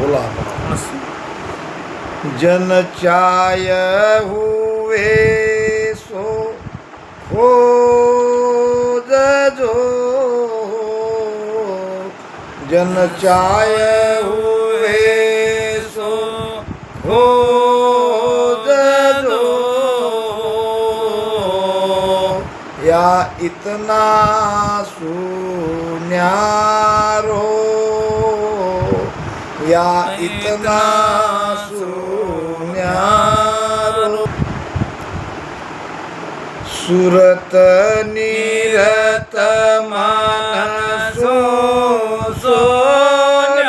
बोला जन चाय हुए सो खोज जो जन चाय हुए सो खोज जो या इतना सुन्यारो या इतना सुन्यारो सुरत निरत मानसो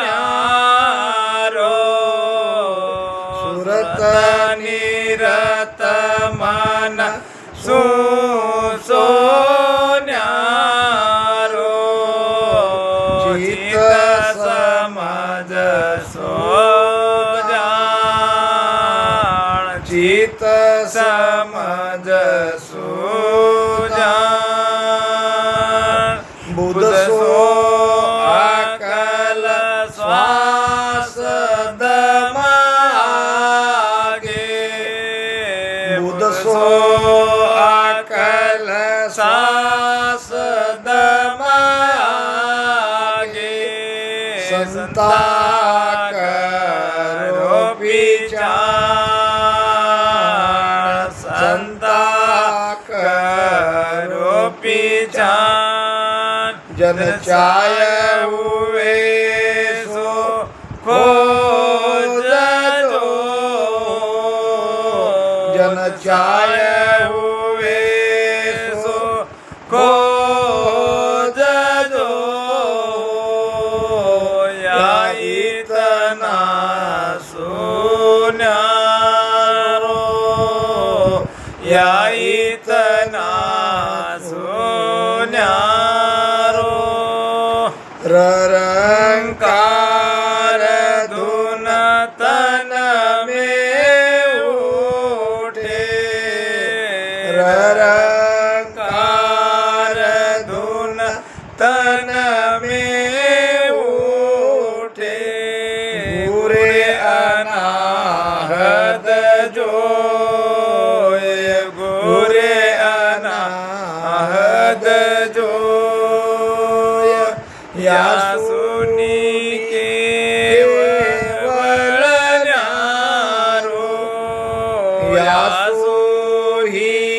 सोन्यारो सुरत निरत मानसो सोन्यारो चित समज सोजान चित समज सोजान बुध सो अकल श्वास दमागे बुध सो अकल श्वास दमागे संता करो विचार संता करो विचार जन चाय हुए सो खोज जो जन चाय हुए सो खोज जो या इतना सुन्यारो या इतना सुन्यारो ररंकार धुन तन में उठे ररंकार धुन तन में उठे पूरे अनाहद जो गुरे अनाहद जो या सुनी केवल न्यारो या सुहीनी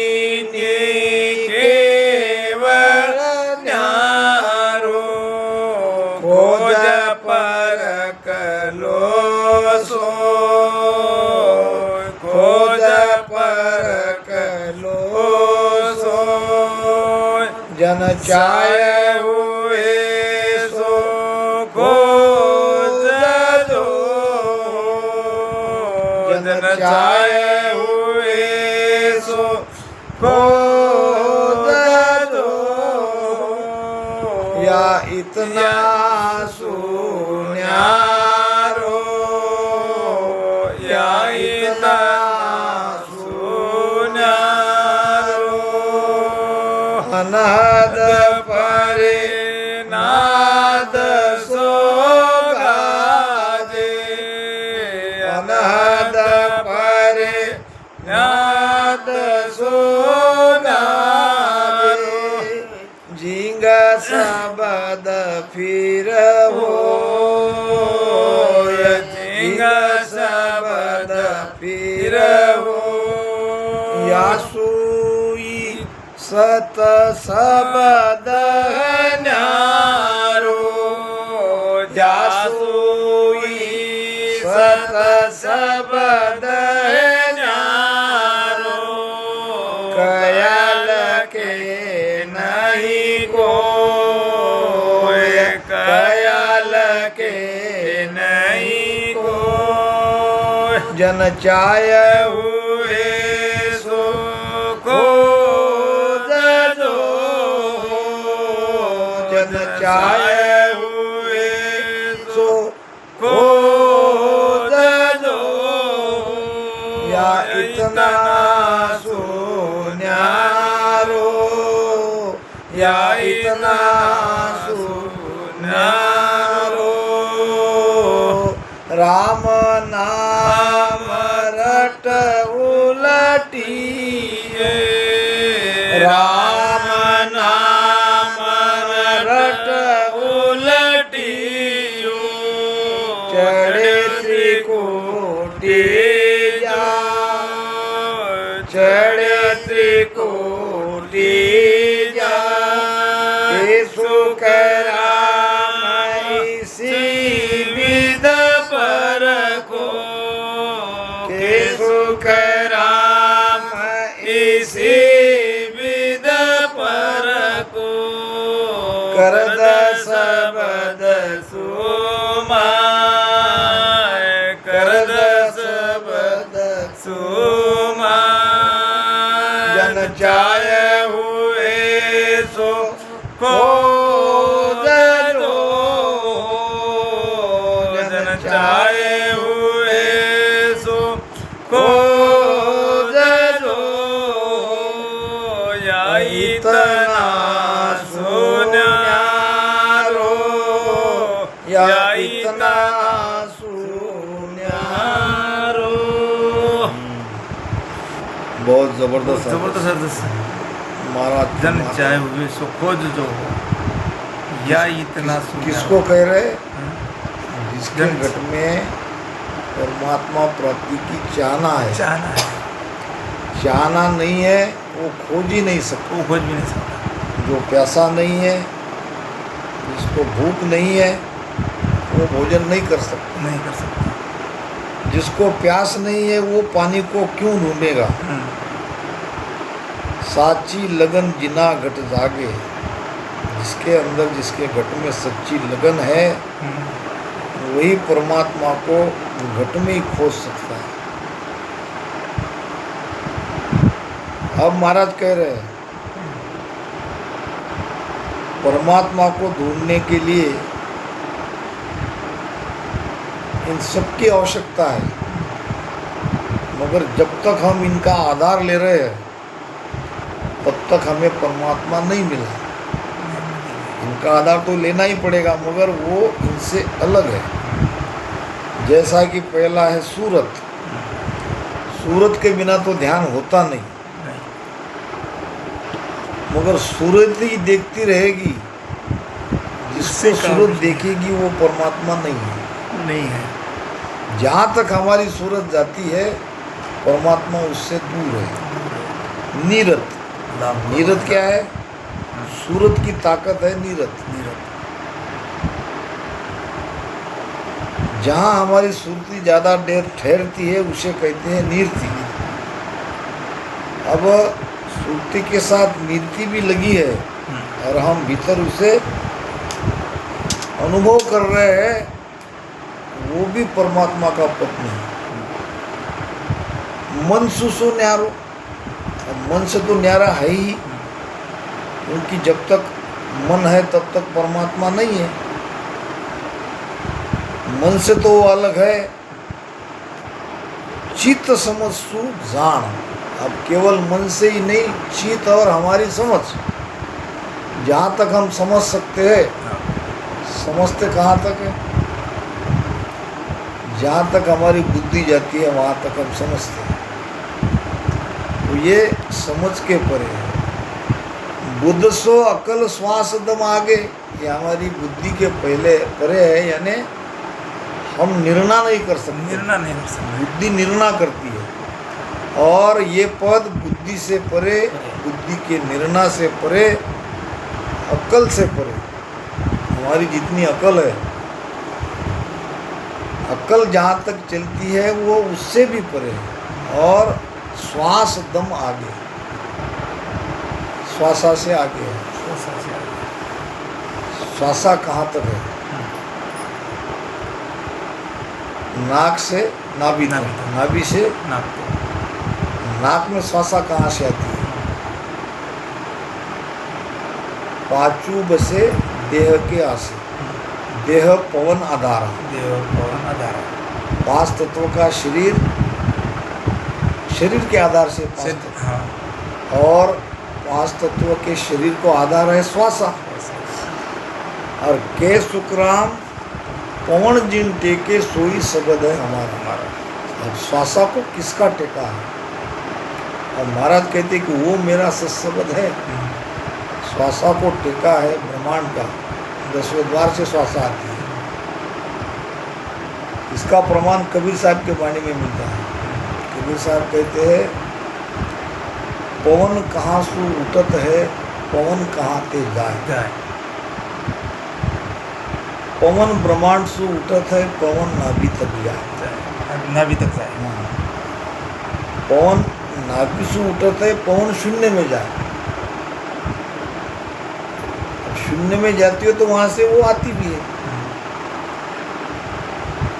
केवल न्यारो खोज परक लो सो खोज परक लो सो जन चाय हुए सो खोज जो जन चाय हुए सो खोज जो या इतना सुन्यारो या इतना सुन्यारो अनाद परे नाद सो गाजे अनाद परे नाद सो गाजे जिंग सबद फिर हो जिंग सबद फिर हो या सुई सत सबद न्यारो जासुई सत सबद न्यारो कयल के नहीं को कयल के नहीं को जन चाय हुए सो खोज जो जन चाय हुए सो खोज जो या इतना सुन्यारो या इतना सुन्यारो राम नाम रट उलटिए राम नाम रट उलटियो चढ़े त्रिकोटि जा चढ़े त्रिकोटि जा के सुख राम इसी विद पर को के सुख राम इसी विद पर को कर दस बद सुमाय कर दस बद सुमाय जन चाय हुए सो खोज लो जन चाय हुए सो खोज लो या इतना सुन्यारो या इतना सुन्यारो। बहुत जबरदस्त महाराज जन चाहे हुए सो खोज जो हो या इतना किसको कह रहे जिसके घट में परमात्मा प्राप्ति की चाहना है चाहना नहीं है वो खोज ही नहीं सकता वो खोज भी नहीं सकता जो प्यासा नहीं है जिसको भूख नहीं है वो भोजन नहीं कर सकता जिसको प्यास नहीं है वो पानी को क्यों ढूंढेगा साची लगन जिना घट जागे जिसके अंदर जिसके घट में सच्ची लगन है वही परमात्मा को घट में ही खोज सकता है। अब महाराज कह रहे हैं परमात्मा को ढूंढने के लिए इन सबकी आवश्यकता है मगर जब तक हम इनका आधार ले रहे हैं तब तक हमें परमात्मा नहीं मिला। इनका आधार तो लेना ही पड़ेगा मगर वो इनसे अलग है। जैसा कि पहला है सूरत सूरत के बिना तो ध्यान होता नहीं मगर सूरत ही देखती रहेगी जिससे सूरत देखेगी वो परमात्मा नहीं है। जहाँ तक हमारी सूरत जाती है परमात्मा उससे दूर है। नीरत नीरत क्या है सूरत की ताकत है नीरत जहाँ हमारी सुरती ज़्यादा देर ठहरती है उसे कहते हैं नीरती। अब सुरती के साथ नीरती भी लगी है और हम भीतर उसे अनुभव कर रहे हैं वो भी परमात्मा का पत्नी है। मन सुसो न्यारो अब मन से तो न्यारा है ही क्योंकि जब तक मन है तब तक परमात्मा नहीं है। मन से तो वो अलग है। चित्त समझ सु जान अब केवल मन से ही नहीं चित्त और हमारी समझ जहाँ तक हम समझ सकते हैं समझते कहाँ तक है जहाँ तक हमारी बुद्धि जाती है वहाँ तक हम समझते हैं। तो ये समझ के परे है। बुद्ध सो अकल श्वास दम आगे ये हमारी बुद्धि के पहले परे है यानी हम निर्णय नहीं कर सकते बुद्धि निर्णय करती है और ये पद बुद्धि से परे बुद्धि के निर्णय से परे अकल से परे हमारी जितनी अकल है अकल जहाँ तक चलती है वो उससे भी परे है। और श्वास दम आगे श्वासा से आगे है। श्वासा कहाँ तक है नाक से नाभि तक नाभि से नाक में श्वासा कहाँ से आती है पाचू बसे देह के आसे देह पवन आधारा पांच तत्वों का शरीर के आधार से और पांच तत्वों के शरीर को आधार है श्वासा और के शुक्राम पवन जिन टेके सोई शब्द है हमारा। हमारा अब श्वासा को किसका टेका है? और महाराज कहते कि वो मेरा सत्शब्द है। श्वासा को टेका है ब्रह्मांड का, 10वें द्वार से श्वासा आती है। इसका प्रमाण कबीर साहब के वाणी में मिलता है। कबीर साहब कहते हैं, पवन कहाँ सु उठत है, पवन कहाँ ते जाए। जाए पवन ब्रह्मांड से उठत है, पवन नाभि तक जाए। नाभि तक जाए। पवन नाभि से उठत है, पवन शून्य में जाए। शून्य में जाती हो तो वहां से वो आती भी है।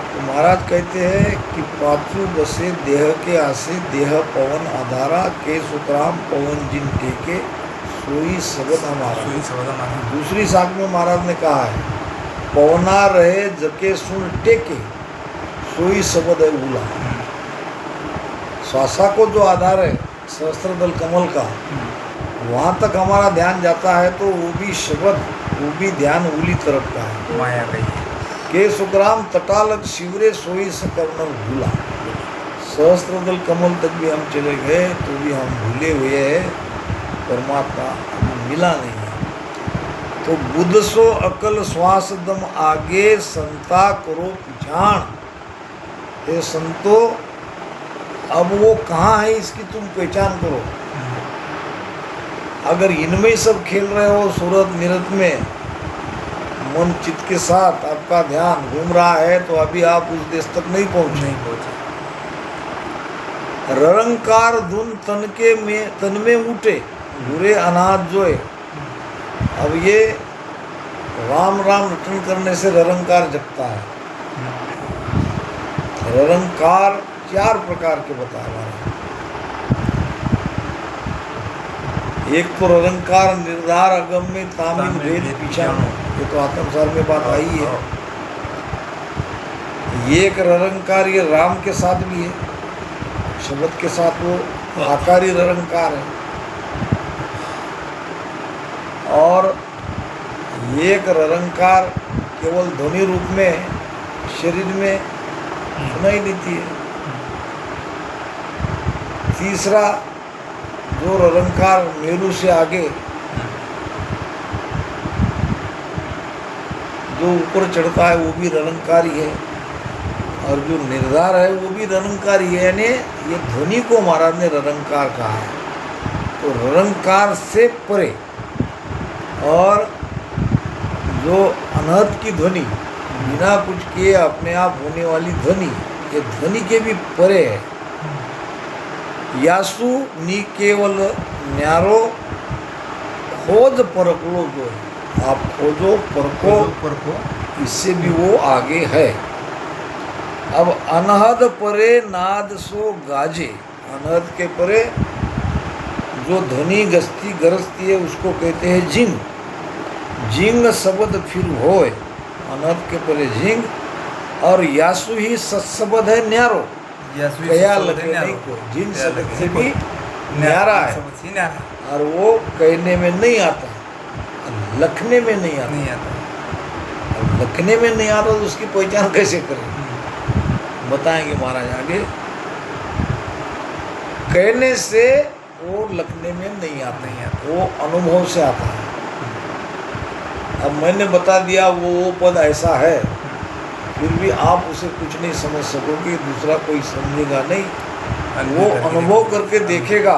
तो महाराज कहते हैं कि पाचू बसे देह के आसे, देह पवन आधारा, के सुतराम पवन जिन टेके सोई शब्द हमारा। सोई शब्द हमारा। दूसरी शाख में महाराज ने कहा है, पवना रहे जके सुन टेके सोई शब्द है उला। श्वासा को जो आधार है सहस्त्रदल कमल का, वहाँ तक हमारा ध्यान जाता है तो वो भी शब्द, वो भी ध्यान उली तरफ का है। माया गई के सुखराम तटालक शिवरे सोई सकर्णल भूला। सहस्त्रदल कमल तक भी हम चले गए तो भी हम भूले हुए हैं, परमात्मा हमें मिला नहीं है। तो बुद्ध सो अकल श्वास दम आगे, संता करो पिछाण। ये संतो, अब वो कहाँ है इसकी तुम पहचान करो। अगर इनमें ही सब खेल रहे हो, सूरत निरत में मन चित्त के साथ आपका ध्यान घूम रहा है, तो अभी आप उस देश तक नहीं पहुंचे। ररंकार धुन तन में उठे, बुरे अनाथ जोए। अब ये राम राम रटन करने से ररंकार जगता है। ररंकार 4 प्रकार के बताए जा रहे हैं। एक तो ररंकार निर्धार अगम्य तामिल भेद पीछानो, ये तो आत्मसार में बात आई है। ये एक ररंकार ये राम के साथ भी है, शब्द के साथ वो आकारी ररंकार है। और एक ररंकार केवल ध्वनि रूप में शरीर में सुनाई देती है। तीसरा जो ररंकार मेरु से आगे जो ऊपर चढ़ता है वो भी ररंकार ही है, और जो निर्धार है वो भी ररंकार ही है। यानी ये ध्वनि को महाराज ने ररंकार कहा है। तो ररंकार से परे और जो अनहद की ध्वनि, बिना कुछ किए अपने आप होने वाली ध्वनि, ये ध्वनि के भी परे है। यासु नी केवल न्यारो खोज परखलो, जो है आप खोजो परखो, इससे भी वो आगे है। अब अनहद परे नाद सो गाजे, अनहद के परे जो ध्वनि गरजती है उसको कहते हैं जिंग। जिंग शब्द फिर होए, अनहद के परे जिंग। और यासु ही सत्शब्द है न्यारो, कया लगे नहीं को, जिन शब्द से भी न्यारा है। और वो कहने में नहीं आता, लखने में नहीं आता। और लखने में नहीं आता तो उसकी पहचान कैसे करें, बताएंगे महाराज आगे। कहने से वो लखने में नहीं आता, वो अनुभव से आता है। अब मैंने बता दिया वो पद ऐसा है, फिर भी आप उसे कुछ नहीं समझ सकोगे, दूसरा कोई समझेगा नहीं। वो अनुभव करके देखेगा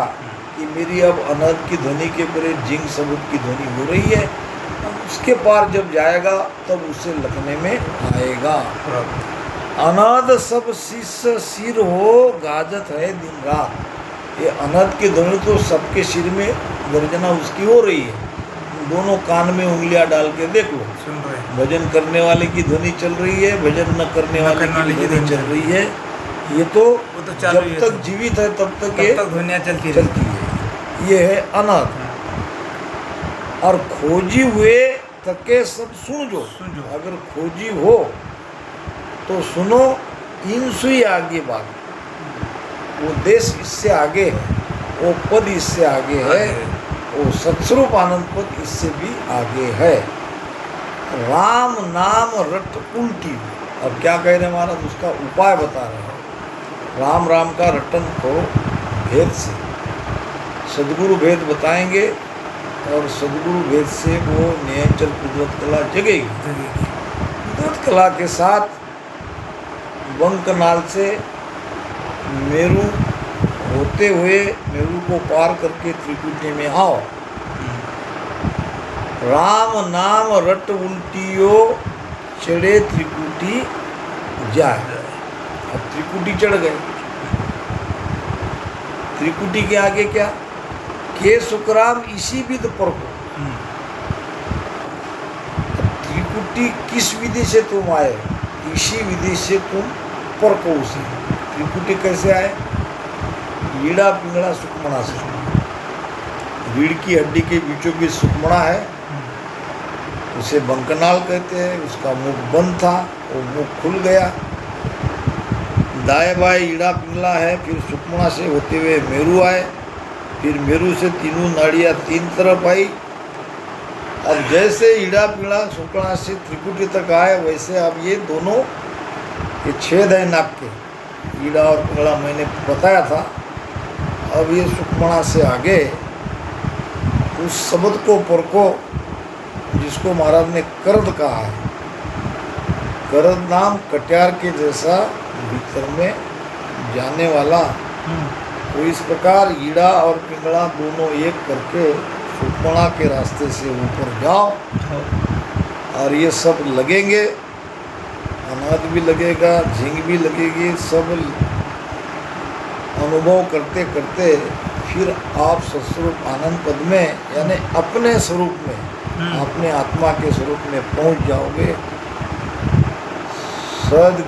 कि मेरी अब अनहद की ध्वनि के परे जिंग शब्द की ध्वनि हो रही है। उसके पार जब जाएगा तब उसे लगने में आएगा। अनहद सब शिष्य सिर हो, गाजत है दिन रात। ये अनहद की ध्वनि तो सबके सिर में गर्जना उसकी हो रही है। दोनों कान में उंगलियां डाल के देख लो, सुन रहे हैं। भजन करने वाले की ध्वनि चल रही है, भजन न करने वाले की ध्वनि चल रही है। ये तो जब तक जीवित है तब तक ये ध्वनियाँ चलती है। ये है अनहद। और खोजी हुए तके सब सुन जो, अगर खोजी हो तो सुनो। 300 ही आगे बात, वो देश इससे आगे है, वो पद इससे आगे है, वो सत्स्वरूप आनंद पद इससे भी आगे है। राम नाम रट उल्टी। अब क्या कह रहे हैं महाराज, उसका उपाय बता रहे हैं। राम राम का रटन करो भेद से, सदगुरु भेद बताएंगे और सदगुरु भेद से वो नियंचल कुदरत कला जगेगी। कुदरत कला के साथ बंकनाल से मेरू होते हुए मेरू को पार करके त्रिकुटी में आओ। राम नाम रट उल्टियो चढ़े त्रिकुटी जाए। अब त्रिकुटी चढ़ गए, त्रिकुटी के आगे क्या, के सुखराम इसी विध पर को। त्रिकुटी किस विधि से तुम आए, इसी विधि से तुम पर को उसी। त्रिकुटी कैसे आए, ईड़ा पिंगड़ा सुखमणा से। रीढ़ की हड्डी के बीचों बीच सुखमणा है, उसे बंकनाल कहते हैं। उसका मुख बंद था, वो मुख खुल गया। दाएं बाएं ईड़ा पिंगला है, फिर सुखमणा से होते हुए मेरू आए, फिर मेरू से तीनों नाड़ियाँ तीन तरफ आई। अब जैसे ईड़ा पिंगला सुखमणा से त्रिकुटी तक आए, वैसे अब ये दोनों ये छेद है नाक के, ईड़ा और पिंगला मैंने बताया था। अब ये सुखमणा से आगे उस शब्द को परको जिसको महाराज ने करद कहा है। करद नाम कट्यार के जैसा भीतर में जाने वाला। तो इस प्रकार ईड़ा और पिंगला दोनों एक करके सुखमणा के रास्ते से ऊपर जाओ और ये सब लगेंगे, अनाज भी लगेगा, झींग भी लगेगी। सब अनुभव करते करते फिर आप सत्स्वरूप आनंद पद में यानी अपने स्वरूप में, अपने आत्मा के स्वरूप में पहुंच जाओगे। सद